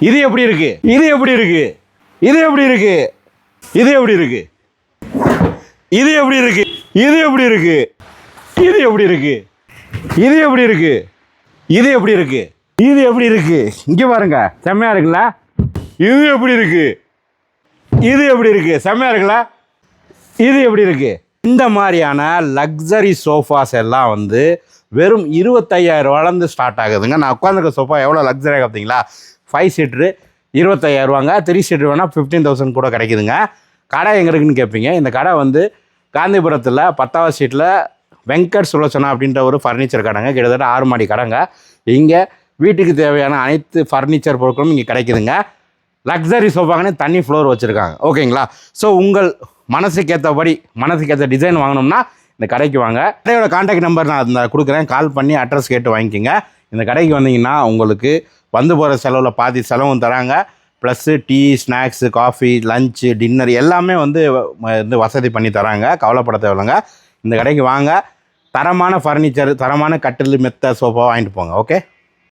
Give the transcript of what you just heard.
இது எப்படி இருக்கு? இது எப்படி இருக்கு? இது எப்படி இருக்கு? இது எப்படி இருக்கு? இது எப்படி இருக்கு? இது எப்படி இருக்கு? இது எப்படி இருக்கு? இது எப்படி இருக்கு? இது எப்படி இருக்கு? இது எப்படி இருக்கு? இங்க பாருங்க, செம்மையா இருக்குல்ல? இது எப்படி இருக்கு? இது எப்படி இருக்கு? செம்மையா இருக்குல்ல? இது எப்படி இருக்கு? இந்த மாதிரியான லக்ஸரி சோஃபாஸ் எல்லாம் வந்து வெறும் 25,000 ஸ்டார்ட் ஆகுதுங்க. நான் உட்காந்துருக்க சோஃபா எவ்வளோ லக்ஸரியாக பார்த்தீங்களா? 5 சீட்ரு 25,000, 3 சீட்ரு வேணால் 15,000 கூட கிடைக்குதுங்க. கடை எங்கே இருக்குன்னு கேட்பீங்க. இந்த கடை வந்து காந்திபுரத்தில் 10வது ஸ்ட்ரீட்டில் வெங்கட் சுலோச்சனா அப்படின்ற ஒரு ஃபர்னிச்சர் கடைங்க. கிட்டத்தட்ட 6 மாடி கடைங்க. இங்கே வீட்டுக்கு தேவையான அனைத்து ஃபர்னிச்சர் பொருட்களும் இங்கே கிடைக்குதுங்க. லக்ஸரி சோஃபாங்கன்னு தனி ஃப்ளோர் வச்சுருக்காங்க. ஓகேங்களா? ஸோ உங்கள் மனசுக்கு ஏற்றபடி மனசுக்கு ஏற்ற டிசைன் வாங்கணும்னா இந்த கடைக்கு வாங்க. கடையோட கான்டாக்ட் நம்பர் நான் அந்த கொடுக்குறேன். கால் பண்ணி அட்ரஸ் கேட்டு வாங்கிக்கோங்க. இந்த கடைக்கு வந்தீங்கன்னா உங்களுக்கு வந்து போகிற செலவில் பாதி செலவும் தராங்க. Plus tea, snacks, coffee, lunch, dinner எல்லாமே வந்து வசதி பண்ணி தராங்க. கவலைப்பட தேவையில்லைங்க. இந்த கடைக்கு வாங்க. தரமான ஃபர்னிச்சர், தரமான கட்டில், மெத்த, சோஃபா வாங்கிட்டு போங்க. ஓகே.